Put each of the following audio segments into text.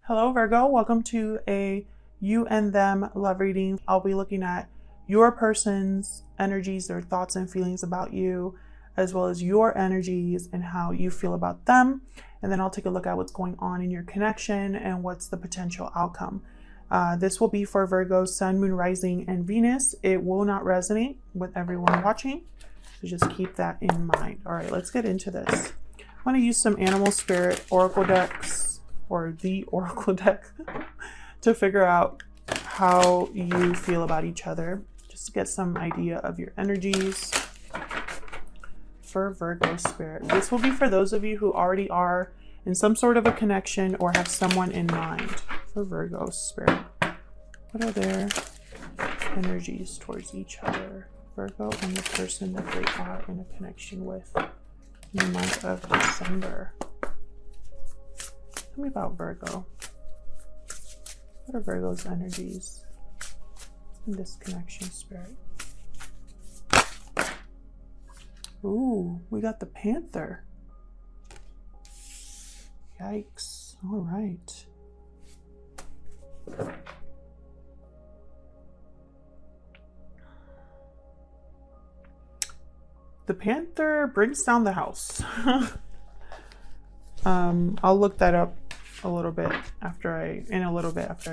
Hello Virgo, welcome to a you and them love reading. I'll be looking at your person's energies, their thoughts and feelings about you, as well as your energies and how you feel about them. And then I'll take a look at what's going on in your connection and what's the potential outcome. This will be for Virgo, Sun, Moon, Rising, and Venus. It will not resonate with everyone watching, so just keep that in mind. All right, let's get into this. I want to use some animal spirit oracle decks, or the oracle deck, to figure out how you feel about each other, just to get some idea of your energies for Virgo spirit. This will be for those of you who already are in some sort of a connection or have someone in mind for Virgo spirit. What are their energies towards each other? Virgo and the person that they are in a connection with in the month of December. Tell me about Virgo. What are Virgo's energies in this connection spirit? Ooh, we got the Panther. Yikes. All right. The Panther brings down the house. I'll look that up a little bit after I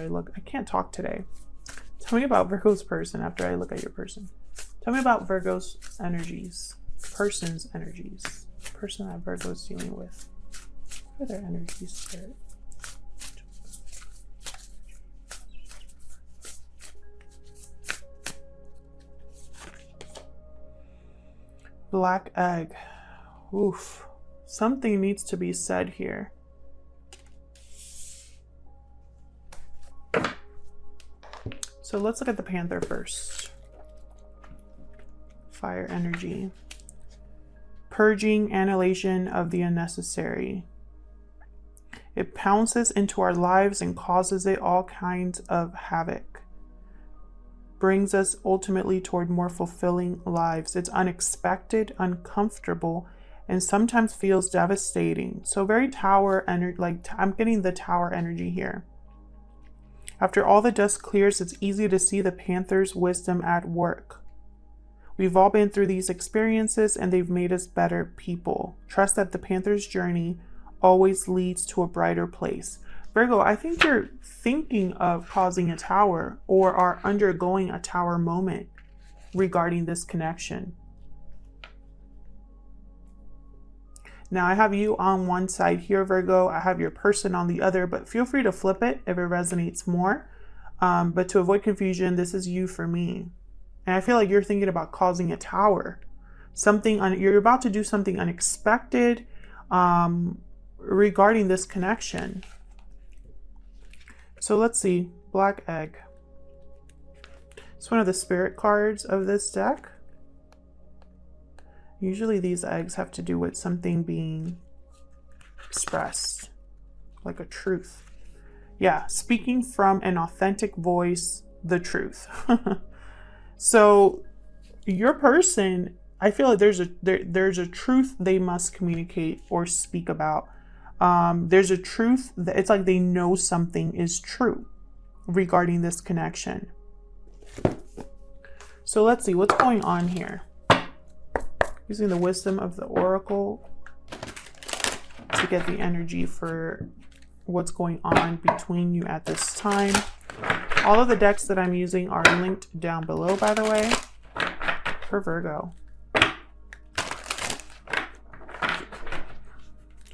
look. I can't talk today. Tell me about Virgo's person after I look at your person. Tell me about Virgo's energies, person's energies, person that Virgo's dealing with. What are their energies, spirit? Black egg. Oof. Something needs to be said here. So let's look at the Panther first. Fire energy. Purging, annihilation of the unnecessary. It pounces into our lives and causes it all kinds of havoc. Brings us ultimately toward more fulfilling lives. It's unexpected, uncomfortable, and sometimes feels devastating. So very tower energy, like I'm getting the tower energy here. After all the dust clears, it's easy to see the Panther's wisdom at work. We've all been through these experiences and they've made us better people. Trust that the Panther's journey always leads to a brighter place. Virgo, I think you're thinking of causing a tower or are undergoing a tower moment regarding this connection. Now I have you on one side here, Virgo. I have your person on the other, but feel free to flip it if it resonates more. But to avoid confusion, this is you for me. And I feel like you're thinking about causing a tower. You're about to do something unexpected regarding this connection. So let's see, Black Egg. It's one of the spirit cards of this deck. Usually these eggs have to do with something being expressed, like a truth. Yeah, speaking from an authentic voice, the truth. So your person, I feel like there's a truth they must communicate or speak about. There's a truth that it's like they know something is true regarding this connection. So let's see what's going on here. Using the wisdom of the oracle to get the energy for what's going on between you at this time. All of the decks that I'm using are linked down below, by the way, for Virgo.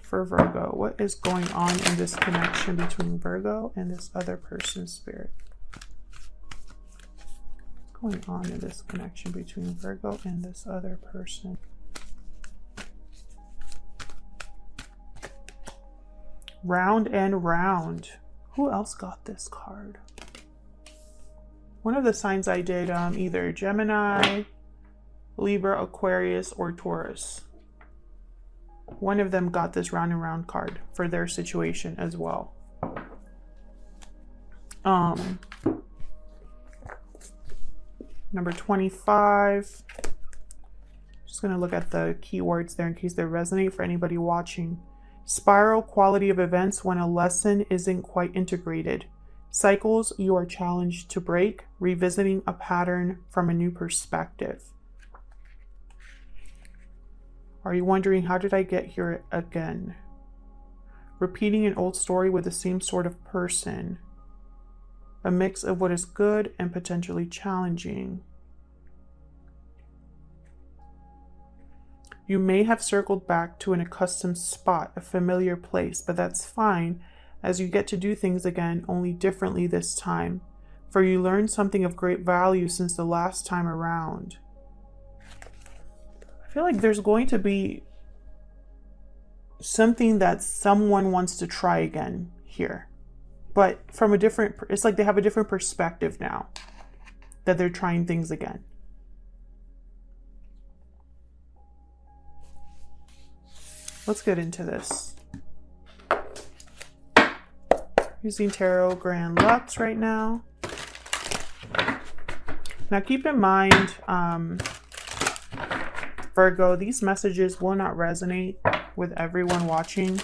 For Virgo, what is going on in this connection between Virgo and this other person's spirit? What's going on in this connection between Virgo and this other person? Round and round. Who else got this card? One of the signs I did, either Gemini, Libra, Aquarius, or Taurus. One of them got this round and round card for their situation as well. Number 25. Just going to look at the keywords there in case they resonate for anybody watching. Spiral quality of events when a lesson isn't quite integrated. Cycles you are challenged to break, revisiting a pattern from a new perspective. Are you wondering, how did I get here again? Repeating an old story with the same sort of person. A mix of what is good and potentially challenging. You may have circled back to an accustomed spot, a familiar place, but that's fine, as you get to do things again, only differently this time, for you learned something of great value since the last time around. I feel like there's going to be something that someone wants to try again here, but from a different, it's like they have a different perspective now that they're trying things again. Let's get into this. Using Tarot Grand Lux right now. Now keep in mind, Virgo, these messages will not resonate with everyone watching.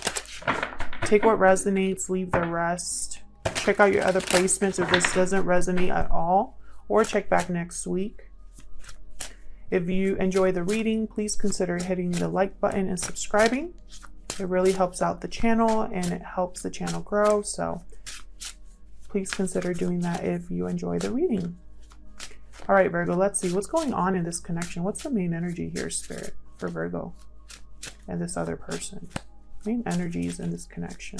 Take what resonates, leave the rest. Check out your other placements if this doesn't resonate at all, or check back next week. If you enjoy the reading, please consider hitting the like button and subscribing. It really helps out the channel and it helps the channel grow. So please consider doing that if you enjoy the reading. All right, Virgo, let's see what's going on in this connection. What's the main energy here, Spirit, for Virgo and this other person? Main energies in this connection.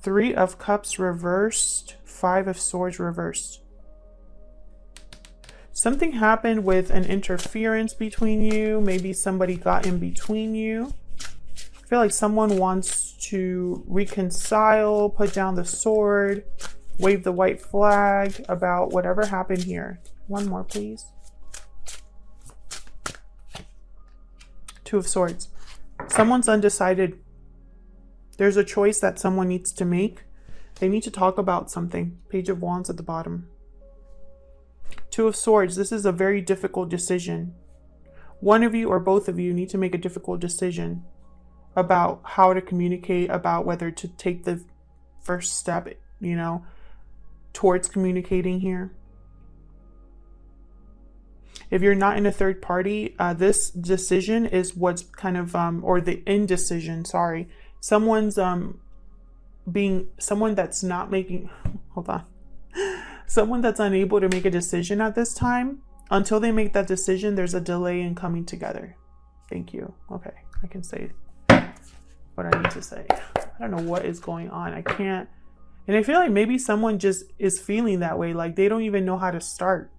3 of Cups reversed, 5 of Swords reversed. Something happened with an interference between you. Maybe somebody got in between you. I feel like someone wants to reconcile, put down the sword, wave the white flag about whatever happened here. One more, please. 2 of Swords. Someone's undecided. There's a choice that someone needs to make. They need to talk about something. Page of Wands at the bottom. 2 of Swords. This is a very difficult decision. One of you or both of you need to make a difficult decision about how to communicate, about whether to take the first step, you know, towards communicating here. If you're not in a third party, this decision is what's kind of, or the indecision, sorry. Someone's, someone that's not making, hold on. Someone that's unable to make a decision at this time. Until they make that decision, there's a delay in coming together. Thank you. Okay, I can say what I need to say. I don't know what is going on. I can't. And I feel like maybe someone just is feeling that way. Like they don't even know how to start.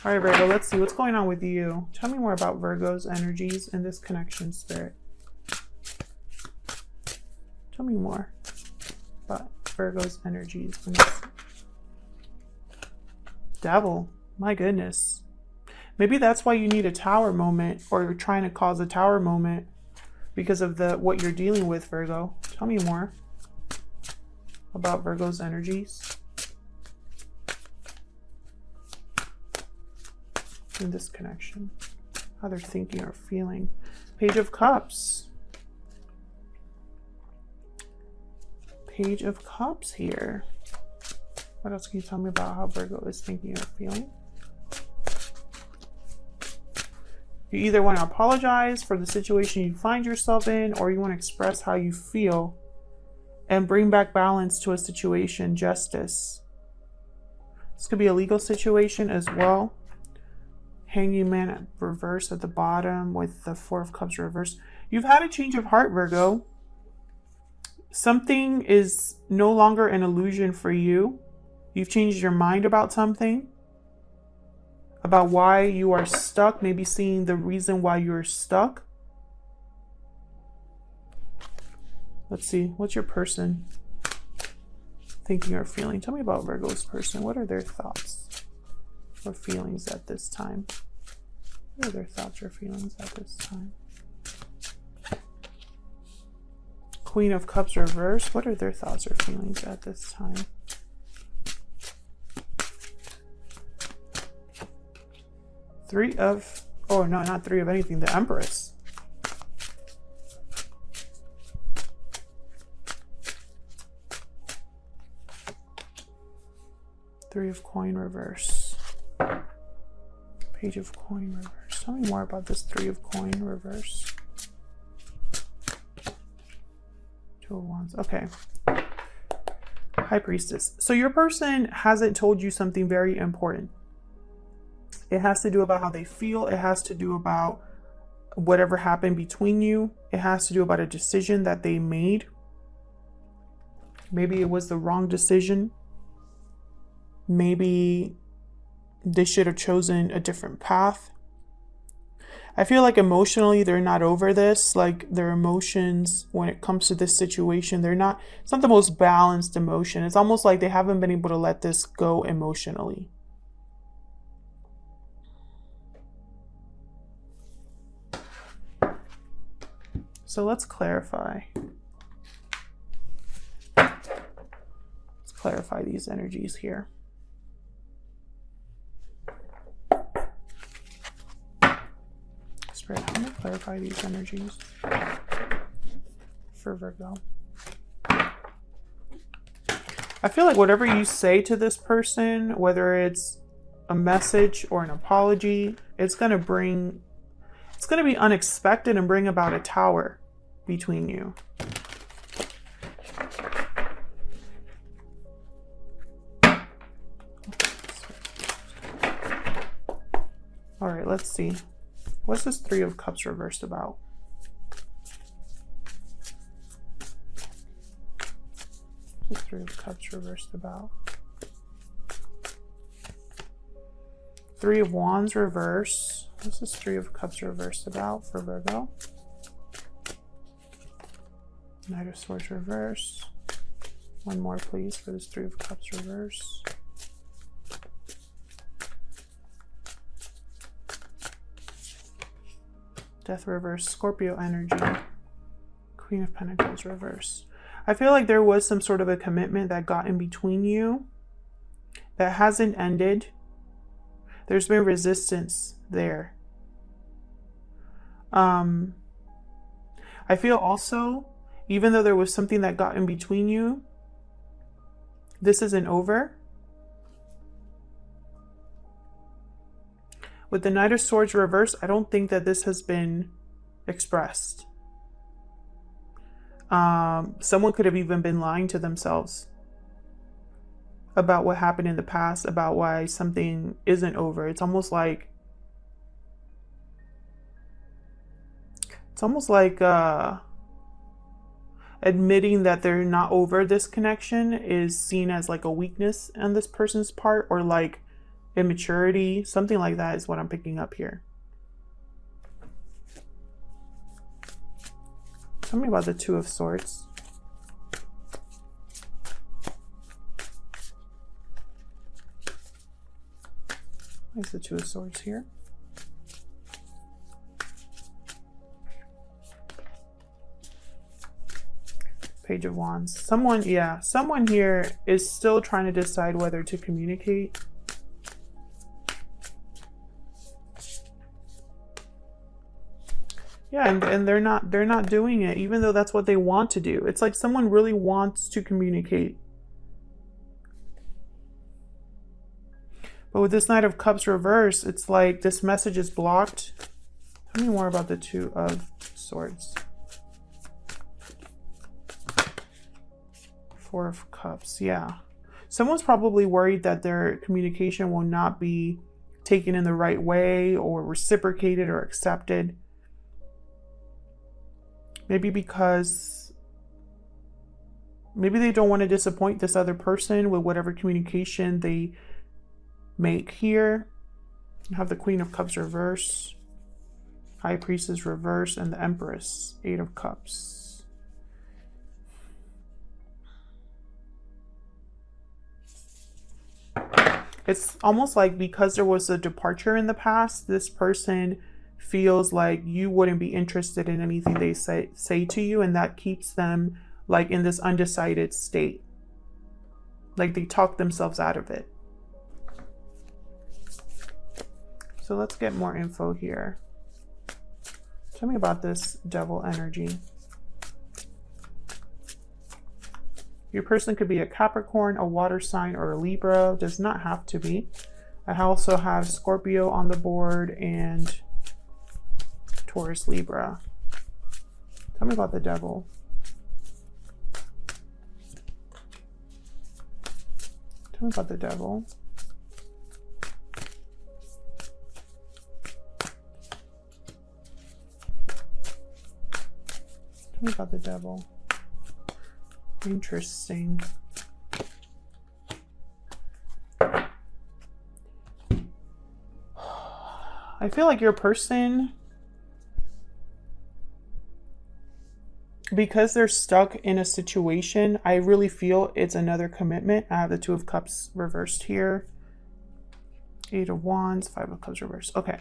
All right, Virgo, let's see what's going on with you. Tell me more about Virgo's energies in this connection, Spirit. Tell me more about Virgo's energies in this. Devil, my goodness. Maybe that's why you need a tower moment, or you're trying to cause a tower moment because of what you're dealing with, Virgo. Tell me more about Virgo's energies in this connection. How they're thinking or feeling. Page of Cups. Page of Cups here. What else can you tell me about how Virgo is thinking or feeling? You either want to apologize for the situation you find yourself in, or you want to express how you feel and bring back balance to a situation, justice. This could be a legal situation as well. Hanging Man at reverse at the bottom with the 4 of Cups reversed. You've had a change of heart, Virgo. Something is no longer an illusion for you. You've changed your mind about something. About why you are stuck. Maybe seeing the reason why you're stuck. Let's see. What's your person thinking or feeling? Tell me about Virgo's person. What are their thoughts or feelings at this time? What are their thoughts or feelings at this time? Queen of Cups reversed. What are their thoughts or feelings at this time? Three of, oh no, not three of anything, the Empress. Three of coin reverse. Page of coin reverse. Tell me more about this three of coin reverse. Two of wands. Okay. High priestess. So your person hasn't told you something very important. It has to do about how they feel. It has to do about whatever happened between you. It has to do about a decision that they made. Maybe it was the wrong decision. Maybe they should have chosen a different path. I feel like emotionally they're not over this. Like their emotions when it comes to this situation, it's not the most balanced emotion. It's almost like they haven't been able to let this go emotionally. So let's clarify. Let's clarify these energies here. Spirit, how do I clarify these energies for Virgo? I feel like whatever you say to this person, whether it's a message or an apology, it's going to be unexpected and bring about a tower between you. All right, let's see. What's this Three of Cups reversed about? What's this Three of Cups reversed about? Three of Wands reverse. What's this Three of Cups reversed about for Virgo? Knight of Swords reverse. One more, please, for this Three of Cups reverse. Death reverse, Scorpio energy. Queen of Pentacles reverse. I feel like there was some sort of a commitment that got in between you that hasn't ended. There's been resistance there. I feel also, even though there was something that got in between you, this isn't over. With the Knight of Swords reverse, I don't think that this has been expressed. Someone could have even been lying to themselves about what happened in the past, about why something isn't over. It's almost like admitting that they're not over this connection is seen as like a weakness on this person's part, or like immaturity. Something like that is what I'm picking up here. Tell me about the Two of Swords. Why is the Two of Swords here? Page of Wands. Someone here is still trying to decide whether to communicate. Yeah, and they're not doing it, even though that's what they want to do. It's like someone really wants to communicate. But with this Knight of Cups reverse, it's like this message is blocked. Tell me more about the Two of Swords. Four of Cups, yeah. Someone's probably worried that their communication will not be taken in the right way or reciprocated or accepted. Maybe because maybe they don't want to disappoint this other person with whatever communication they make here. You have the Queen of Cups reverse, High Priestess reverse, and the Empress, Eight of Cups. It's almost like because there was a departure in the past, this person feels like you wouldn't be interested in anything they say to you, and that keeps them like in this undecided state. Like they talk themselves out of it. So let's get more info here. Tell me about this devil energy. Your person could be a Capricorn, a water sign, or a Libra. Does not have to be. I also have Scorpio on the board and Taurus, Libra. Tell me about the devil. Tell me about the devil. Tell me about the devil. Interesting. I feel like your person, because they're stuck in a situation, I really feel it's another commitment. I have the Two of Cups reversed here. 8 of Wands, 5 of Cups reversed. Okay.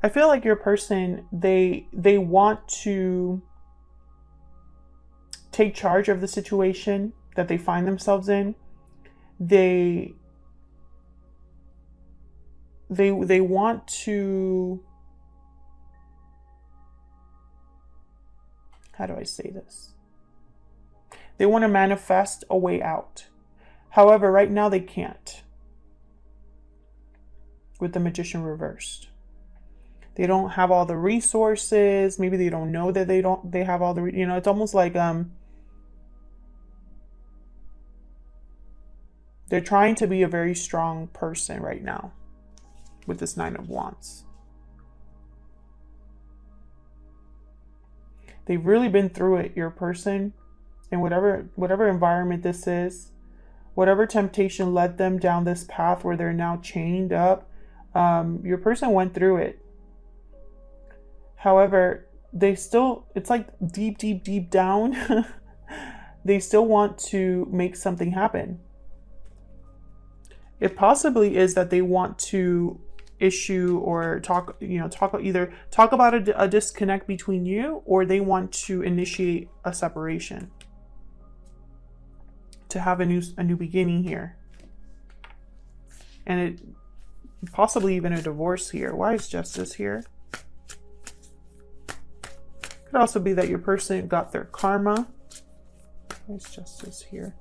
I feel like your person, they want to take charge of the situation that they find themselves in. They want to, how do I say this? They want to manifest a way out. However, right now they can't. With the Magician reversed. They don't have all the resources. Maybe they don't know that they have all the, you know, it's almost like, they're trying to be a very strong person right now with this 9 of Wands. They've really been through it, your person, and whatever environment this is, whatever temptation led them down this path where they're now chained up, your person went through it. However, they still, it's like deep down, they still want to make something happen. It possibly is that they want to issue or either talk about a disconnect between you, or they want to initiate a separation to have a new beginning here. And it possibly even a divorce here. Why is Justice here? Could also be that your person got their karma. Why is Justice here?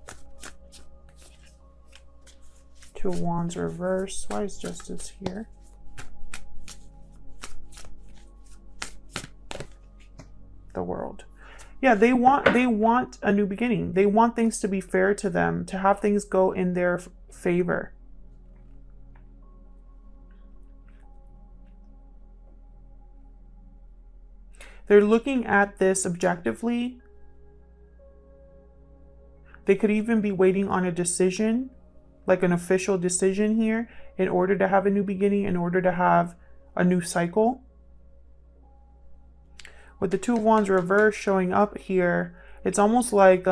2 of Wands reverse. Why is Justice here? The World. Yeah, they want a new beginning. They want things to be fair to them, to have things go in their favor. They're looking at this objectively. They could even be waiting on a decision, like an official decision here, in order to have a new beginning, in order to have a new cycle. With the 2 of Wands reverse showing up here, it's almost like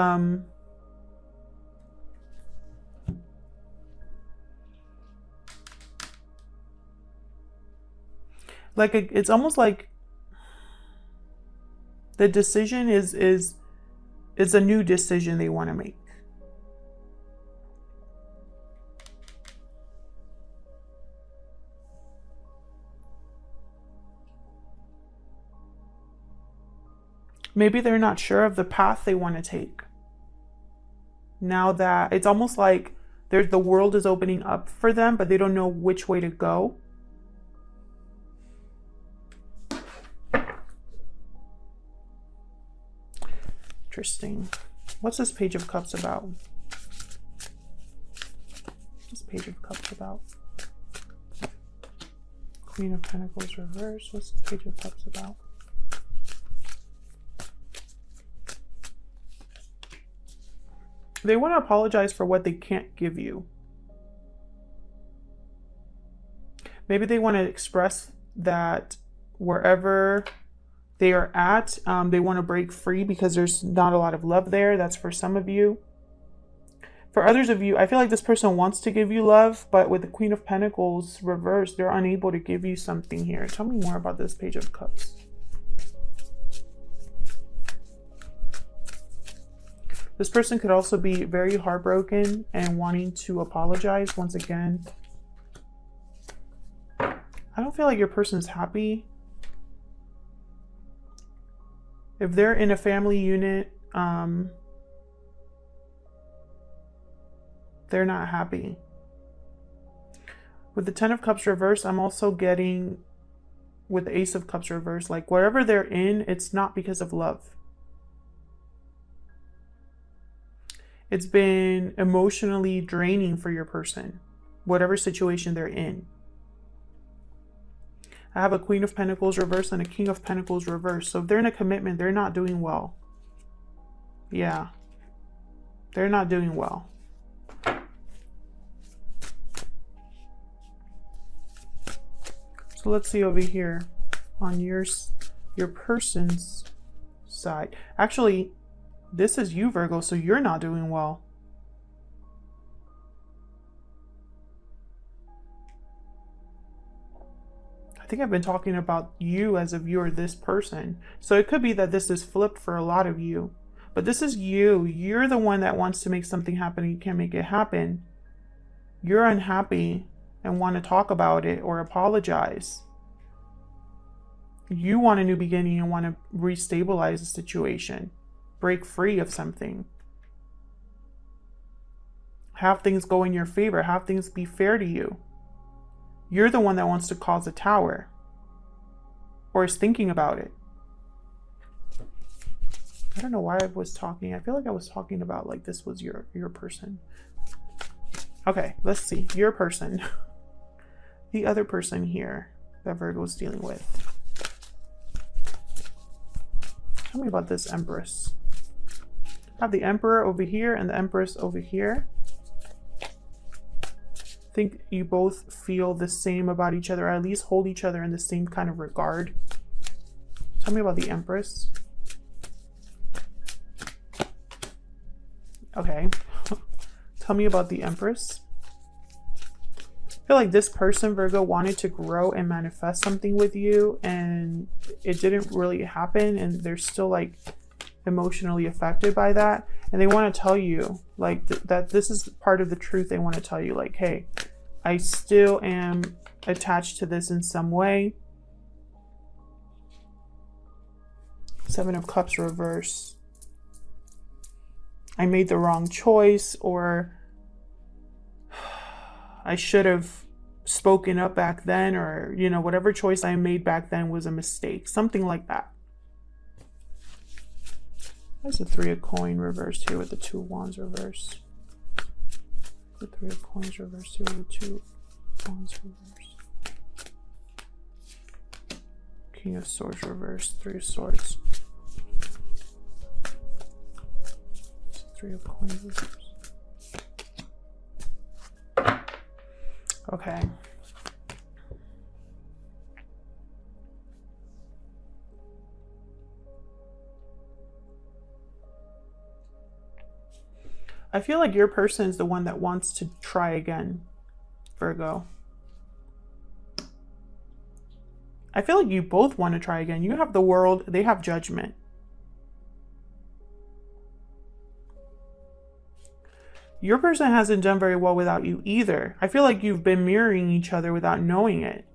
it's almost like the decision is a new decision they want to make. Maybe they're not sure of the path they want to take. Now that it's almost like the world is opening up for them, but they don't know which way to go. Interesting. What's this Page of Cups about? What's this Page of Cups about? Queen of Pentacles reverse. What's this Page of Cups about? They want to apologize for what they can't give you. Maybe they want to express that wherever they are at, they want to break free because there's not a lot of love there. That's for some of you. For others of you, I feel like this person wants to give you love, but with the Queen of Pentacles reversed, they're unable to give you something here. Tell me more about this Page of Cups. This person could also be very heartbroken and wanting to apologize once again. I I don't feel like your person's happy. If they're in a family unit, they're not happy. With the 10 of Cups reversed, I'm also getting, with the Ace of Cups reversed, like wherever they're in, it's not because of love. It's been emotionally draining for your person, whatever situation they're in. I have a Queen of Pentacles reversed and a King of Pentacles reversed. So if they're in a commitment, they're not doing well. Yeah. They're not doing well. So let's see over here on your person's side. Actually, this is you, Virgo, so you're not doing well. I think I've been talking about you as if you're this person. So it could be that this is flipped for a lot of you. But this is you. You're the one that wants to make something happen and you can't make it happen. You're unhappy and want to talk about it or apologize. You want a new beginning and want to restabilize the situation. Break free of something. Have things go in your favor. Have things be fair to you. You're the one that wants to cause a tower. Or is thinking about it. I don't know why I was talking. I feel like I was talking about like this was your person. Okay, let's see. Your person. The other person here that Virgo is dealing with. Tell me about this Empress. I have the Emperor over here and the Empress over here. I think you both feel the same about each other, or at least hold each other in the same kind of regard. Tell me about the Empress. Okay. Tell me about the Empress. I feel like this person, Virgo, wanted to grow and manifest something with you, and it didn't really happen, and they're still like emotionally affected by that, and they want to tell you like that this is part of the truth. They want to tell you like, hey, I still am attached to this in some way. 7 of Cups reverse. I made the wrong choice, or I should have spoken up back then, or you know, whatever choice I made back then was a mistake, something like that. There's the 3 of Coins reversed here with the 2 of Wands reversed. The 3 of Coins reversed here with the 2 of Wands reversed. King of Swords reversed. 3 of Swords. 3 of Coins reversed. Okay. I feel like your person is the one that wants to try again, Virgo. I feel like you both want to try again. You have the World, they have Judgment. Your person hasn't done very well without you either. I feel like you've been mirroring each other without knowing it.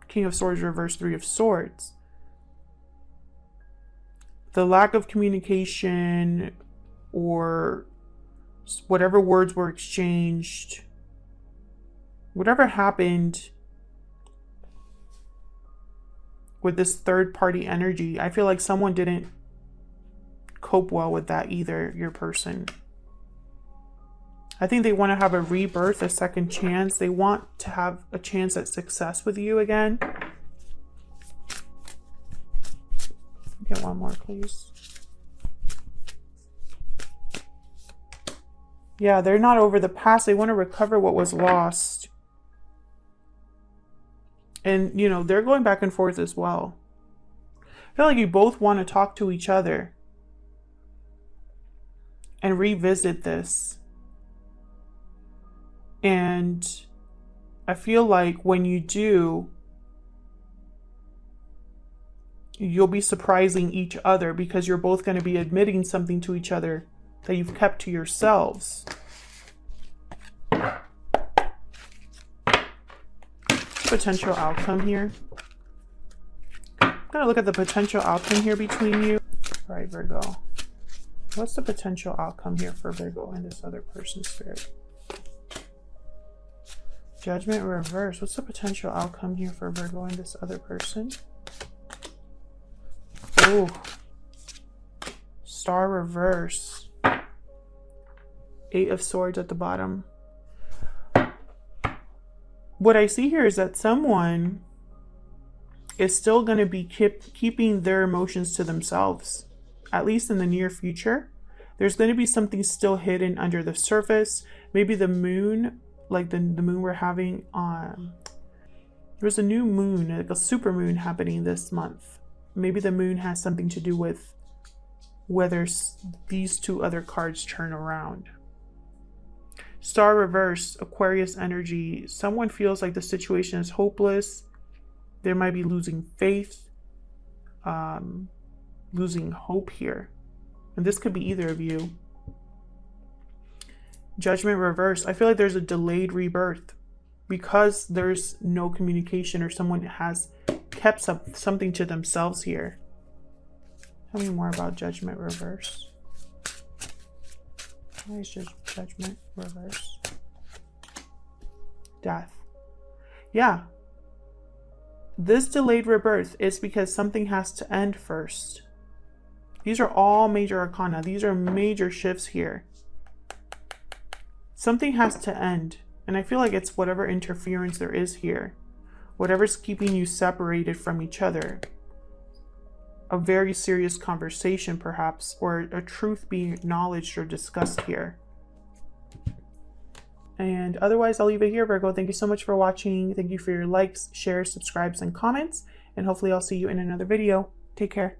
King of Swords reverse, 3 of Swords. The lack of communication, or whatever words were exchanged, whatever happened with this third party energy, I feel like someone didn't cope well with that either, your person. I think they want to have a rebirth, a second chance. They want to have a chance at success with you again. Get one more, please. Yeah, they're not over the past. They want to recover what was lost. And, you know, they're going back and forth as well. I feel like you both want to talk to each other and revisit this. And I feel like when you do, you'll be surprising each other, because you're both going to be admitting something to each other that you've kept to yourselves. But potential outcome here? I'm gonna look at the potential outcome here between you. All right, Virgo. What's the potential outcome here for Virgo and this other person's spirit? Judgment reverse. What's the potential outcome here for Virgo and this other person? Oh. Star reverse. 8 of Swords at the bottom. What I see here is that someone is still going to be keeping their emotions to themselves, at least in the near future. There's going to be something still hidden under the surface. Maybe the moon, like the moon we're having on, there's a new moon, like a super moon happening this month. Maybe the moon has something to do with whether these two other cards turn around. Star reverse, Aquarius energy. Someone feels like the situation is hopeless. They might be losing faith, losing hope here. And this could be either of you. Judgment reverse. I feel like there's a delayed rebirth because there's no communication, or someone has kept something to themselves here. Tell me more about Judgment reverse. Why is just Judgment reverse? Death. Yeah. This delayed rebirth is because something has to end first. These are all major arcana. These are major shifts here. Something has to end. And I feel like it's whatever interference there is here. Whatever's keeping you separated from each other. A very serious conversation perhaps, or a truth being acknowledged or discussed here. And otherwise, I'll leave it here, Virgo. Thank you so much for watching. Thank you for your likes, shares, subscribes, and comments. And hopefully I'll see you in another video. Take care.